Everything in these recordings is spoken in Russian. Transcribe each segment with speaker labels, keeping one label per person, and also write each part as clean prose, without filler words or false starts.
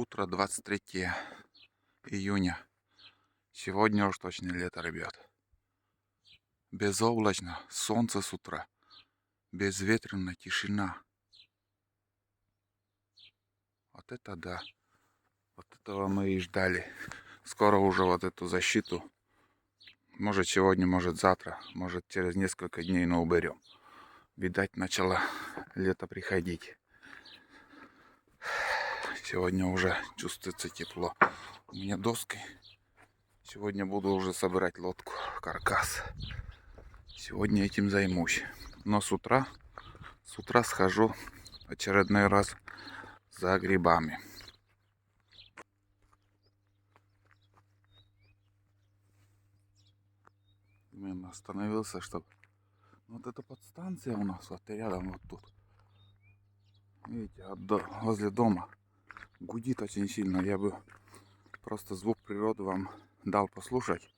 Speaker 1: Утро 23 июня. Сегодня уж точно лето, ребят. Безоблачно, солнце с утра. Безветренная тишина. Вот это да. Вот этого мы и ждали. Скоро уже вот эту защиту. Может сегодня, может завтра, может через несколько дней, но уберем. Видать, начало лето приходить. Сегодня уже чувствуется тепло. У меня доски. Сегодня буду уже собирать лодку, каркас. Сегодня этим займусь. Но с утра схожу очередной раз за грибами. Именно остановился, чтобы... Вот эта подстанция у нас вот рядом, вот тут. Видите, возле дома. Гудит очень сильно. Я бы просто звук природы вам дал послушать.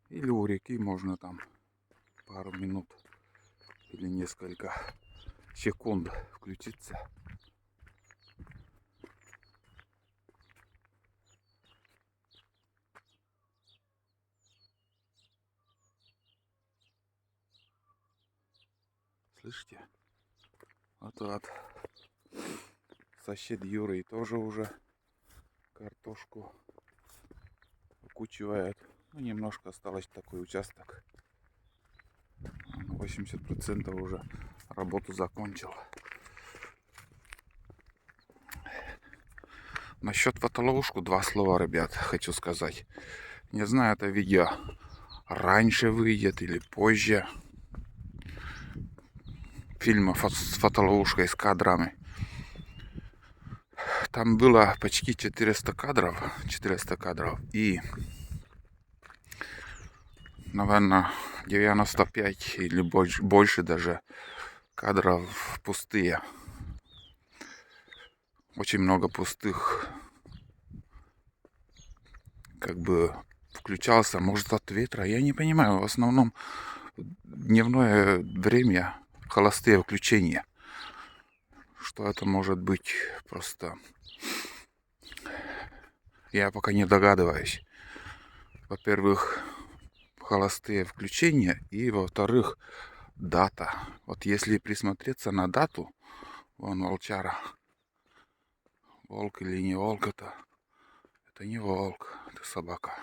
Speaker 1: Или у реки можно там пару минут или несколько секунд включиться. Слышите? Вот сосед Юрий тоже уже картошку окучивает. Ну, немножко осталось такой участок. 80% уже работу закончил. Насчет фотоловушку два слова, ребят, хочу сказать. Не знаю, это видео раньше выйдет или позже. Фильма с фотоловушкой, с кадрами. Там было почти 400 кадров. И, наверное, 95 или больше даже кадров пустые. Очень много пустых. Как бы включался, может, от ветра. Я не понимаю. В основном дневное время холостые включения. Что это может быть, просто я пока не догадываюсь. Во-первых, холостые включения, и во-вторых, дата. Вот если присмотреться на дату, вон волчара, волк или не волк, это не волк, это собака.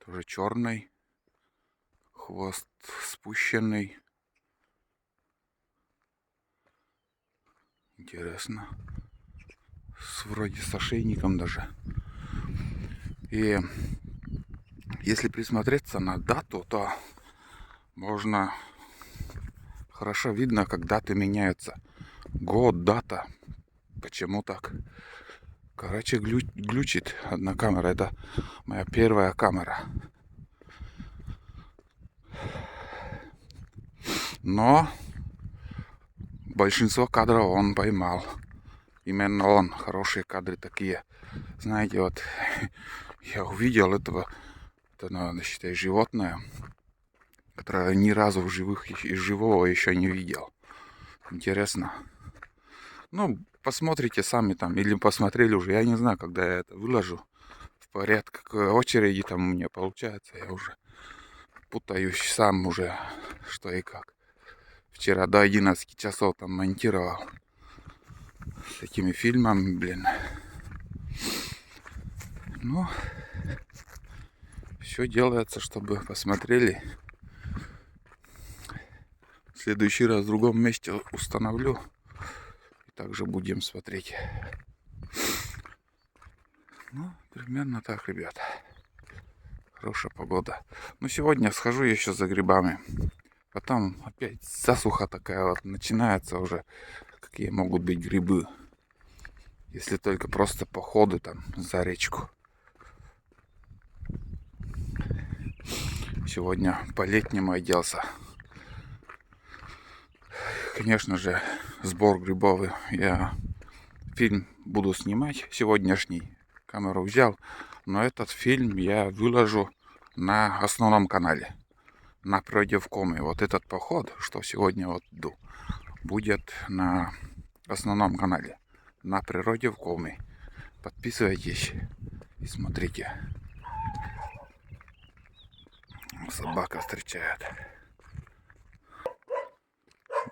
Speaker 1: Тоже черный, хвост спущенный. Интересно. Вроде с ошейником даже. И если присмотреться на дату, то можно хорошо видно, как даты меняются. Год, дата. Почему так? Короче, глючит одна камера. Это моя первая камера. Но большинство кадров он поймал. Именно он. Хорошие кадры такие. Знаете, вот я увидел этого, это, наверное, считай, животное, которое ни разу из живого еще не видел. Интересно. Ну, посмотрите сами там, или посмотрели уже. Я не знаю, когда я это выложу. В порядке очереди там у меня получается. Я уже путаюсь сам уже, что и как. Вчера до 11 часов там монтировал. С этими фильмами, блин. Ну, все делается, чтобы посмотрели. В следующий раз в другом месте установлю. И также будем смотреть. Ну, примерно так, ребята. Хорошая погода. Ну, сегодня схожу еще за грибами. Потом опять засуха такая вот начинается уже. Какие могут быть грибы. Если только просто походы там за речку. Сегодня по-летнему оделся. Конечно же, сбор грибов. Я фильм буду снимать сегодняшний. Камеру взял. Но этот фильм я выложу на основном канале. Напротив комы. Вот этот поход, что сегодня вот иду, будет на основном канале на природе в Коми. Подписывайтесь и смотрите. Собака встречает.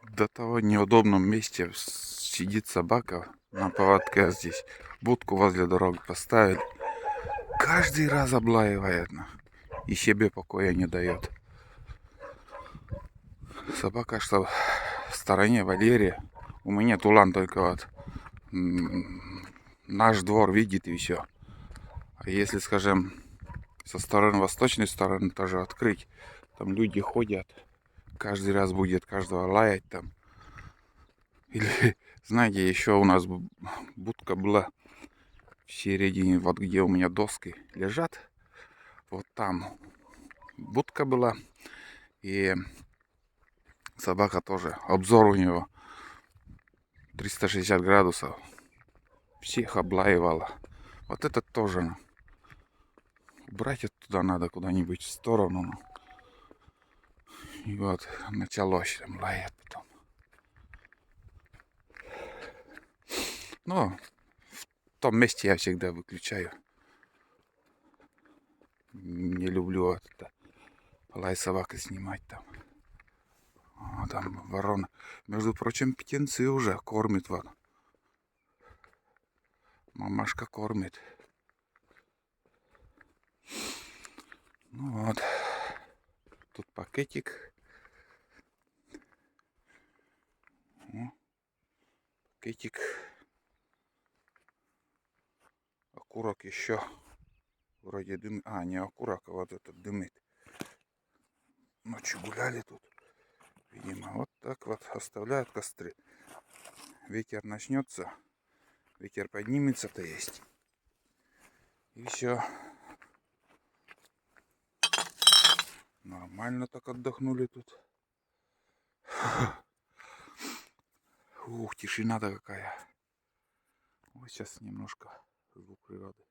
Speaker 1: До того неудобном месте сидит собака на поводке здесь. Будку возле дороги поставили. Каждый раз облаивает. И себе покоя не дает. Собака, что в стороне Валерия. У меня Тулан только вот наш двор видит и все. А если, скажем, со стороны восточной стороны тоже открыть, там люди ходят, каждый раз будет каждого лаять там. Или, знаете, еще у нас будка была в середине, вот где у меня доски лежат, вот там будка была, и собака тоже, обзор у него 360 градусов, всех облаивала. Вот это тоже убрать оттуда надо куда-нибудь в сторону. И вот началось там лаять потом. Но в том месте я всегда выключаю. Не люблю вот это лай собаки снимать там. А там ворона. Между прочим, птенцы уже кормит вот. Мамашка кормит. Ну вот. Тут пакетик. Пакетик. Окурок еще. Вроде дым. А, не окурок, а вот этот дымит. Ночью гуляли тут. Видимо, вот так вот оставляют костры. Ветер начнется. Ветер поднимется, то есть. И все. Нормально так отдохнули тут. Ух, тишина-то какая. Вот сейчас немножко звук природы.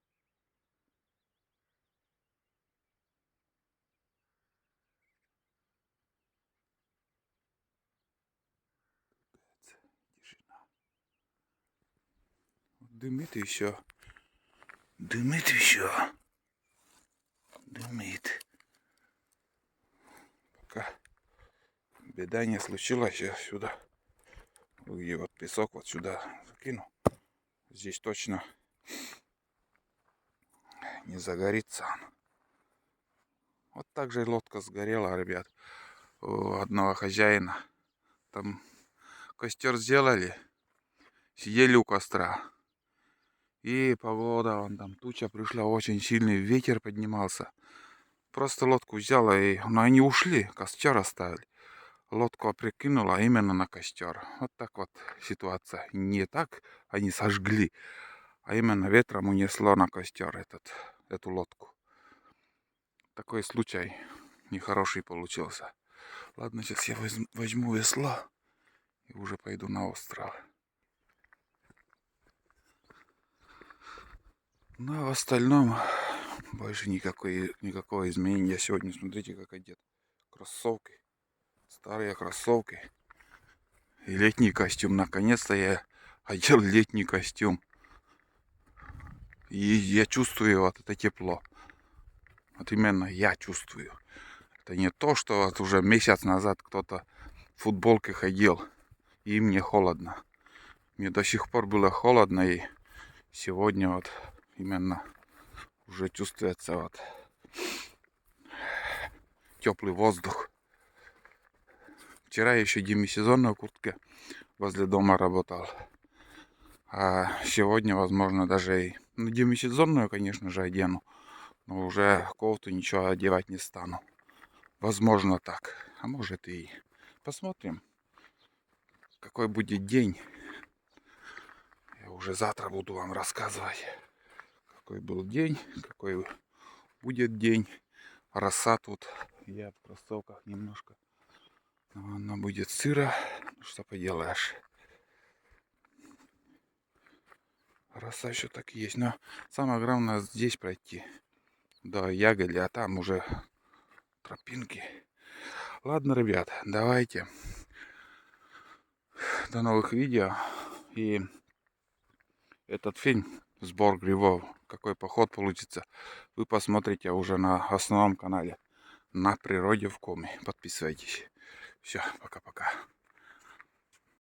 Speaker 1: Тишина. Дымит еще. Дымит еще. Дымит. Пока беда не случилась, я сюда. Где вот песок вот сюда закину. Здесь точно не загорится он. Вот так же лодка сгорела, ребят, у одного хозяина. Там костер сделали, сидели у костра. И погода, вон там туча пришла, очень сильный ветер поднимался. Просто лодку взяла, и но они ушли, костер оставили. Лодку прикинула именно на костер. Вот так вот ситуация. Не так они сожгли, а именно ветром унесло на костер эту лодку. Такой случай нехороший получился. Ладно, сейчас я возьму весло и уже пойду на остров. Ну, а в остальном больше никакого изменения. Я сегодня, смотрите, как одет. Кроссовки. Старые кроссовки. И летний костюм. Наконец-то я одел летний костюм. И я чувствую вот это тепло. Вот именно я чувствую. Это не то, что вот уже месяц назад кто-то в футболке ходил. И мне холодно. Мне до сих пор было холодно. И сегодня вот именно уже чувствуется вот теплый воздух. Вчера еще демисезонной куртке возле дома работал. А сегодня, возможно, даже и демисезонную, конечно же, одену. Но уже кофту ничего одевать не стану. Возможно так. А может и посмотрим, какой будет день. Я уже завтра буду вам рассказывать, какой был день, какой будет день. Роса тут. Я в кроссовках немножко. Она будет сыро. Что поделаешь. Роса еще так есть. Но самое главное здесь пройти до Ягоды, а там уже тропинки. Ладно, ребят, давайте. До новых видео. И этот фильм «Сбор грибов», какой поход получится, вы посмотрите уже на основном канале «На природе в Коми». Подписывайтесь. Все, пока-пока.